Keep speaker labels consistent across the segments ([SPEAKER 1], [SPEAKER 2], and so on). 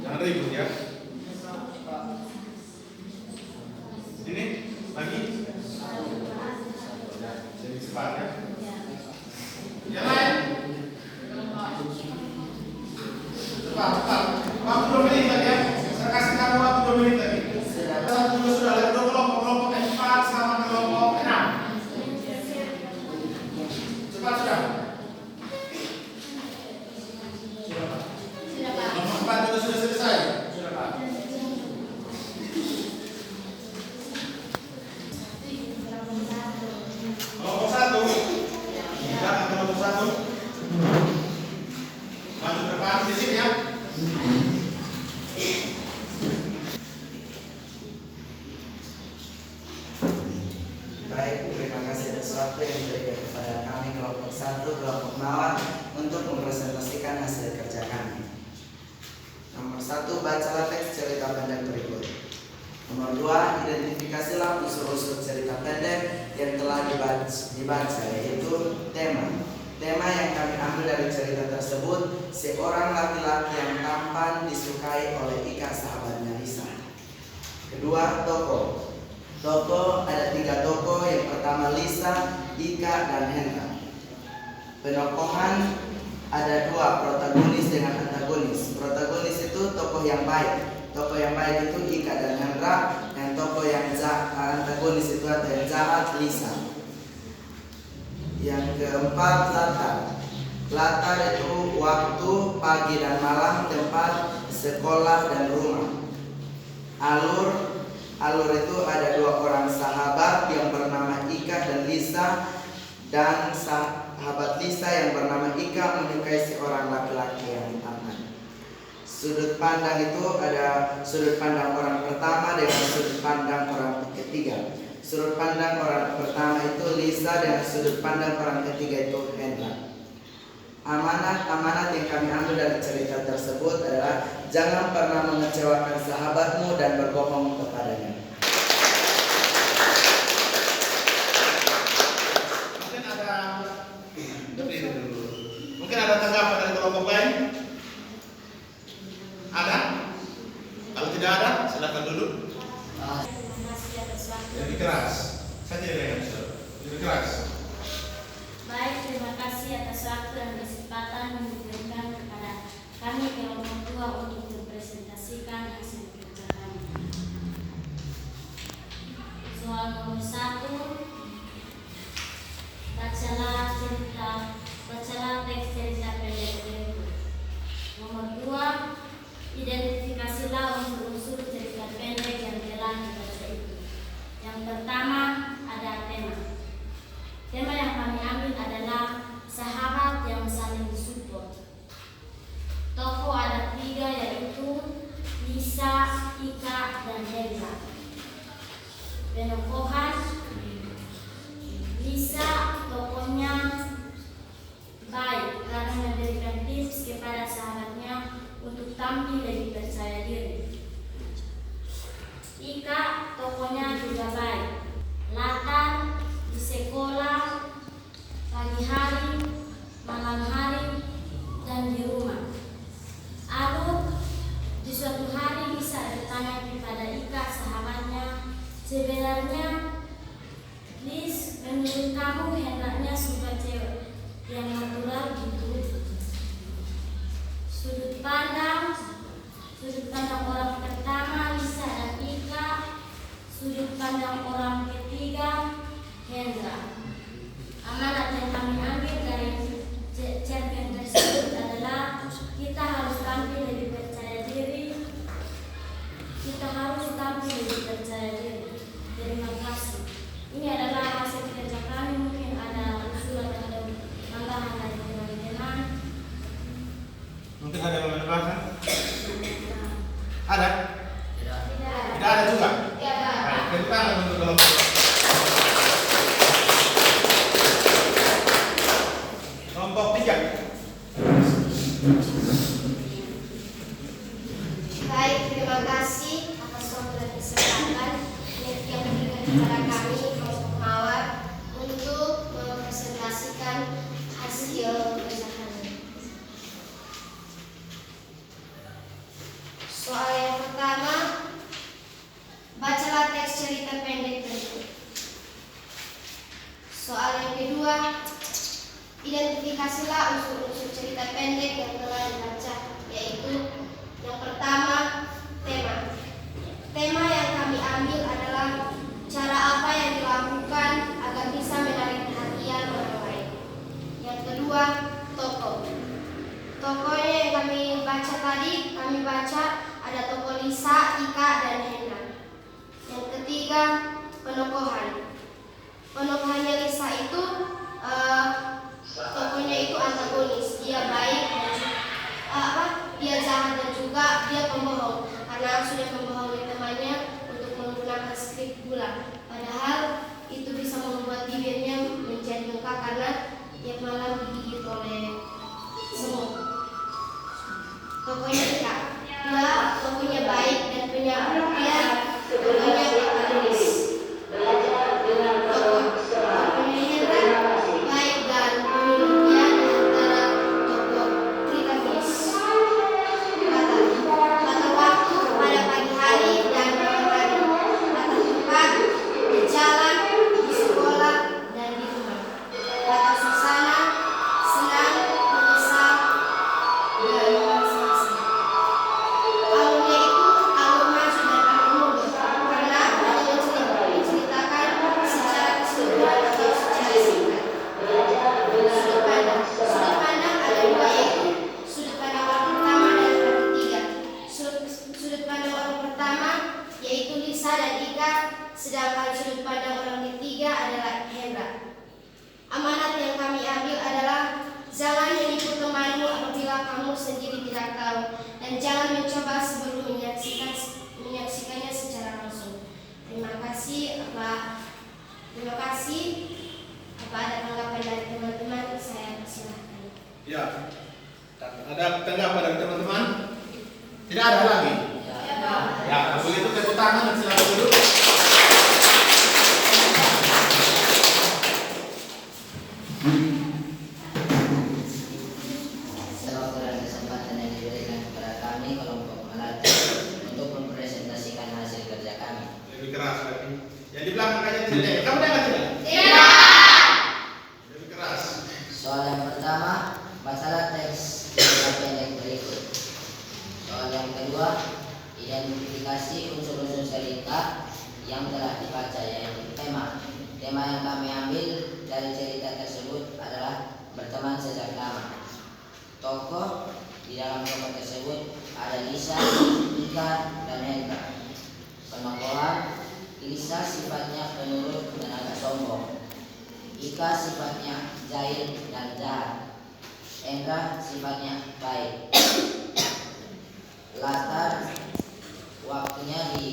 [SPEAKER 1] Jangan ribut ya. Ini lagi. Jadi cepat ya. Yang lain. Cepat. Waktu 2 menit lagi ya. Saya kasih kamu waktu 2 menit lagi. Satu dulu sudah lihat kelompok 4 sama kelompok 6. Cepat sudah. Nomor 4 juga sudah selesai. Sudah Pak. Kelompok 1. Belakang kelompok 1. Maju ke depan di sini ya.
[SPEAKER 2] Baik, terima kasih atas waktu yang diberikan kepada kami kelompok 1, kelompok Mawar untuk mempresentasikan hasil kerja kami. Nomor 1, bacalah teks cerita pendek berikut. Nomor 2, identifikasilah unsur-unsur cerita pendek yang telah dibaca, yaitu tema. Tema yang kami ambil dari cerita tersebut, seorang laki-laki yang tampan disukai oleh Ika, sahabatnya Lisa. Kedua, tokoh. Tokoh ada 3 tokoh, yang pertama Lisa, Ika, dan Hendra. Penokohan ada 2, protagonis dengan antagonis. Protagonis itu tokoh yang baik. Tokoh yang baik itu Ika dan Hendra, dan tokoh yang antagonis itu atau yang jahat Lisa. Yang keempat, latar. Latar itu waktu, pagi dan malam, tempat, sekolah dan rumah. Alur itu ada 2 orang sahabat yang bernama Ika dan Lisa, dan sahabat Lisa yang bernama Ika menyukai seorang laki-laki yang tampan. Sudut pandang itu ada sudut pandang orang pertama dengan sudut pandang orang ketiga. Sudut pandang orang pertama itu Lisa, dan sudut pandang orang ketiga itu Hendra. Amanat yang kami ambil dari cerita tersebut adalah jangan pernah mengecewakan sahabatmu dan berbohong kepadanya.
[SPEAKER 1] Mungkin ada tanggapan dari kelompok lain? Ada? Kalau tidak ada, silakan duduk. Lebih keras. Saya tidak dengar. Lebih keras.
[SPEAKER 3] Baik, terima kasih atas waktu dan kesempatan yang diberikan kepada kami kelompok 2 untuk mempresentasikan hasil kerja kami. Soal nomor 1, bacalah teks cerita pendek berikut. Nomor 2, identifikasilah unsur-unsur cerita pendek yang telah dibaca itu. Yang pertama ada tema. Tema yang kami ambil adalah sahabat yang saling support. Tokoh ada 3, yaitu Lisa, Ika, dan Hendra. Penokohan Lisa, tokohnya baik karena memberikan tips kepada sahabatnya untuk tampil lebih percaya diri. Ika, tokohnya juga baik. Latar di sekolah, pagi hari, malam hari, dan di rumah. Alur di suatu hari bisa bertanya kepada Ika, sahabatnya, sebenarnya Liz, menurut kamu hendaknya suka cewek yang natural gitu? Sudut pandang orang pertama Lisa dan Ika, sudut pandang orang ketiga Hendra. Amanat yang kami ambil dari cerpen tersebut adalah kita
[SPEAKER 1] Kelompok 3.
[SPEAKER 3] Baik, terima kasih atas waktu dan kesempatan yang diberikan kepada kami kelompok Mawar untuk mempresentasikan hasil kerja kami. Soal yang pertama, bacalah teks cerita pendek berikut. Soal yang kedua, identifikasilah unsur-unsur cerita pendek yang telah dibaca, yaitu yang pertama, tema. Tema yang kami ambil adalah cara apa yang dilakukan agar bisa menarik perhatian orang lain. Yang kedua, tokoh. Tokohnya yang kami baca tadi, kami baca ada tokoh Lisa, Ika, dan Hendra. Yang ketiga, penokohan. Penokohannya Lisa itu tokohnya itu antagonis, dia baik dan dia jahat dan juga dia pembohong karena sudah membohongi temannya untuk menggunakan skrip gula. Padahal itu bisa membuat bibirnya menjadi bengkak karena tiap malam digigit oleh semut. Tokohnya Ika, dia tokohnya baik dan penyabar, dia tokohnya antagonis. Tokohnya Hendra baik dan pemilihan antara tokoh tritavis. Batal waktu pada pagi hari dan malam hari. Batal tempat di jalan, di sekolah, dan di rumah. Batal suasana, senang, menyesal, dan masing-masing. Alurnya itu alur maju dan alur mundur karena hanya menceritakan secara keseluruhan atau secara singkat. Sudut pandang. Sudut pandang ada dua, yaitu sudut pandang orang pertama dan orang ketiga. Sudut pandang orang pertama yaitu Lisa dan Ika, sedangkan sudut pandang orang ketiga adalah Hendra. Amanat yang kami ambil adalah jangan menipu temanmu apabila kamu sendiri tidak tahu, dan jangan mencoba sebelum menyaksikannya secara langsung. Terima kasih. Apa ada tanggapan dari teman-teman? Saya persilahkan.
[SPEAKER 1] Ya. Ada tanggapan dari teman-teman? Tidak ada lagi?
[SPEAKER 3] Ya, Pak.
[SPEAKER 1] Ya, kalau begitu tepuk tangan dan silakan duduk.
[SPEAKER 2] Waktu dan kesempatan yang diberikan kepada kami kelompok Melati untuk mempresentasikan hasil kerja kami.
[SPEAKER 1] Lebih keras lagi. Yang di belakang aja tidak. Kamu dengar tidak? Lebih keras.
[SPEAKER 2] Soal yang pertama, bacalah teks cerita pendek berikut. Soal yang kedua, identifikasi unsur-unsur cerita yang telah dibaca, yaitu tema. Tema yang kami ambil dari cerita tersebut adalah berteman sejak lama. Tokoh di dalam tokoh tersebut ada Lisa, Ika, dan Hendra. Penokohan, Lisa sifatnya penurut dan agak sombong. Ika sifatnya jahil dan jahat. Hendra sifatnya baik. Latar waktunya di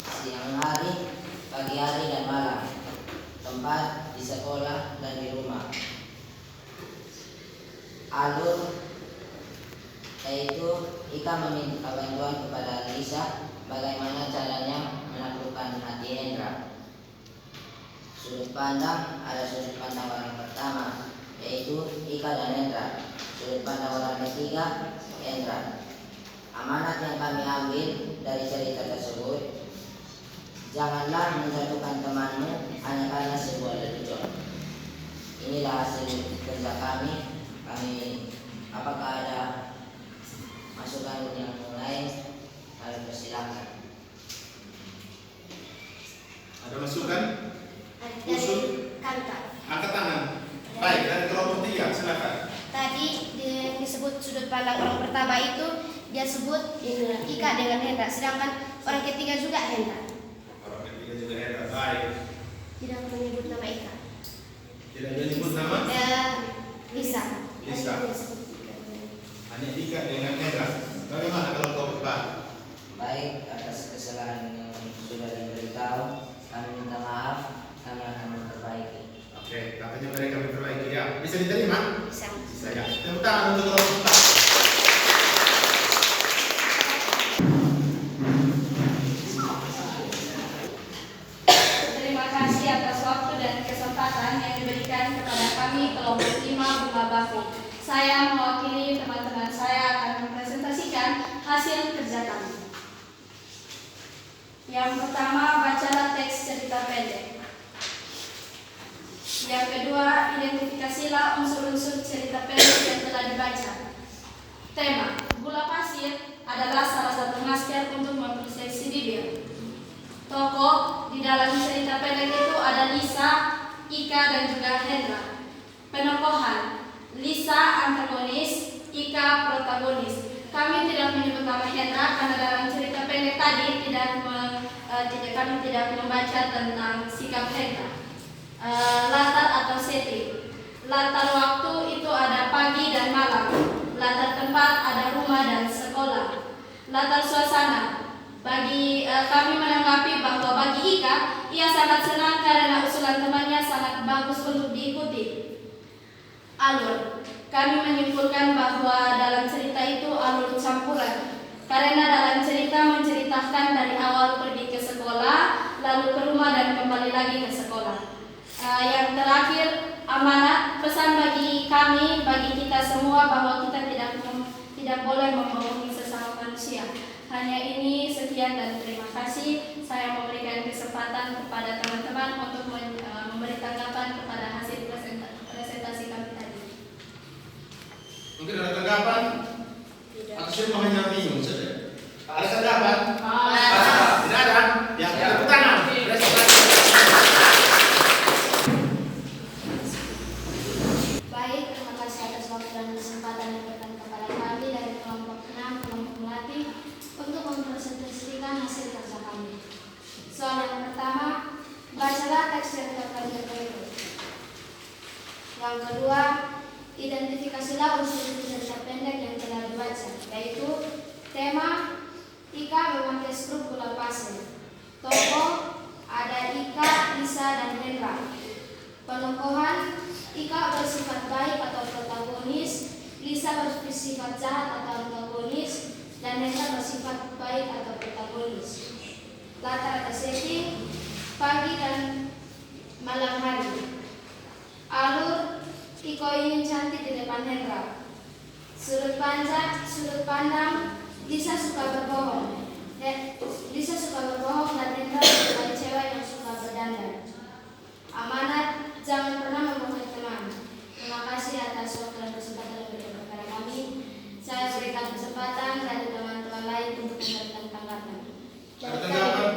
[SPEAKER 2] siang hari, pagi hari, dan malam. Tempat di sekolah dan di rumah. Alur yaitu Ika meminta bantuan kepada Lisa bagaimana caranya menaklukkan hati Hendra. Sudut pandang ada sudut pandang orang pertama, yaitu Ika dan Hendra. Sudut pandang orang ketiga, Hendra. Amanat yang kami ambil dari cerita tersebut, janganlah menjatuhkan temanmu hanya karena sebuah lelucon. Inilah hasil kerja kami. Apakah ada masukan yang lain? Kami persilakan.
[SPEAKER 1] Ada masukan?
[SPEAKER 3] Dari Kanta.
[SPEAKER 1] Angkat tangan. Baik, dari kelompok 3, silakan.
[SPEAKER 3] Tadi disebut sudut pandang orang pertama itu dia sebut dengan Ika dengan Hendra, sedangkan orang ketiga juga Hendra.
[SPEAKER 1] Orang ketiga juga Hendra. Baik.
[SPEAKER 3] Tidak menyebut nama Ika.
[SPEAKER 1] Tidak menyebut nama?
[SPEAKER 3] Lisa.
[SPEAKER 1] Lisa. Hanya Ika dengan Hendra. Bagaimana kalau kelompok 4?
[SPEAKER 2] Baik, atas kesalahan yang sudah diberitahu, kami minta maaf.
[SPEAKER 1] Bisa diterima?
[SPEAKER 3] Bisa.
[SPEAKER 1] Bisa ya. Tepuk tangan untuk kelompok 4.
[SPEAKER 4] Terima kasih atas waktu dan kesempatan yang diberikan kepada kami kelompok 5 Bunga Bakti. Saya mewakili teman-teman saya akan mempresentasikan hasil kerja kami. Yang pertama, bacalah teks cerita pendek. Yang kedua, identifikasilah unsur-unsur cerita pendek yang telah dibaca. Tema, gula pasir adalah salah satu masker untuk memproteksi bibir. Tokoh di dalam cerita pendek itu ada Lisa, Ika, dan juga Hendra. Penokohan, Lisa antagonis, Ika protagonis. Kami tidak menyebut nama Hendra karena dalam cerita pendek tadi kami tidak membaca tentang sikap Hendra. Latar atau setting. Latar waktu itu ada pagi dan malam. Latar tempat ada rumah dan sekolah. Latar suasana. Bagi kami menanggapi bahwa bagi Ika, ia sangat senang karena usulan temannya sangat bagus untuk diikuti. Alur. Kami menyimpulkan bahwa dalam cerita itu alur campuran. Karena dalam cerita menceritakan dari awal pergi ke sekolah, lalu ke rumah dan kembali lagi ke sekolah. Yang terakhir, amanat, pesan bagi kami, bagi kita semua bahwa kita tidak boleh membohongi sesama manusia. Hanya ini, sekian dan terima kasih. Saya memberikan kesempatan kepada teman-teman untuk memberi tanggapan kepada hasil presentasi kami tadi.
[SPEAKER 1] Mungkin ada tanggapan? Atau semua hanya bingung saja? Ada tanggapan? Tidak ada? Ya, tepuk tangan.
[SPEAKER 3] Baik, terima kasih atas waktu dan kesempatan yang diberikan kepada kami dari kelompok 6, kelompok melatih untuk mempresentasikan hasil kerja kami. Soal yang pertama, bacalah teks cerita pendek berikut. Yang kedua, identifikasilah unsur cerita pendek yang telah dibaca, yaitu tema, Ika memakai skrup gula pasir. Tokoh ada Ika, Lisa, dan Hendra. Penokohan, Ika bersifat baik atau protagonis, Lisa bersifat jahat atau antagonis, dan Hendra bersifat baik atau protagonis. Latar atau setting, pagi dan malam hari. Alur, Iko ingin cantik di depan Hendra. Sudut pandang, Lisa suka berbohong. Lisa suka berbohong dan Hendra sebagai cewek yang suka berdandan. Amanat, jangan pernah membohongi teman. Terima kasih atas waktu dan kesempatan yang diberikan kepada kami. Saya berikan kesempatan dari teman-teman lain untuk memberikan tanggapan.
[SPEAKER 1] Ada tanggapan?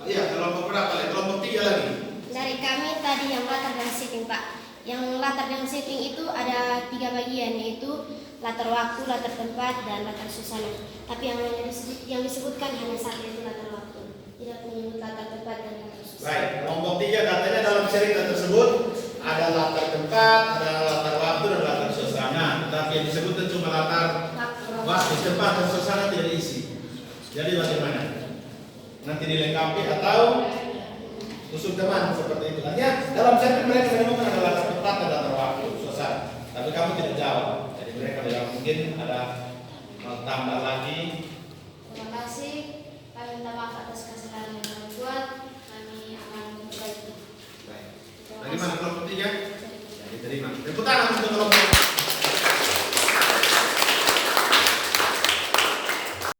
[SPEAKER 1] Iya, kelompok berapa? Kelompok 3 lagi.
[SPEAKER 3] Dari kami tadi yang latar dan setting, Pak. Yang latar dan setting itu ada 3 bagian, yaitu latar waktu, latar tempat, dan latar suasana. Tapi yang disebutkan hanya satu, yaitu latar waktu. Tidak menyebut latar tempat dan latar suasana.
[SPEAKER 1] Baik, kelompok 3 katanya dalam cerita tersebut ada latar tempat, ada latar waktu, dan latar suasana. Tapi yang disebutkan cuma latar waktu, tempat, dan suasana tidak diisi. Jadi bagaimana? Nanti dilengkapi atau usul teman seperti itu. Nanti dalam cerita mereka menemukan ada latar tempat dan latar waktu, suasana. Tapi kamu tidak jawab. Jadi mereka bilang mungkin ada tambah lagi.
[SPEAKER 3] Terima kasih. Kami minta maaf atas kesalahan yang kami buat. Kami akan memperbaiki.
[SPEAKER 1] Baik. Bagaimana kelompok 3? Diterima. Tepuk tangan untuk kelompok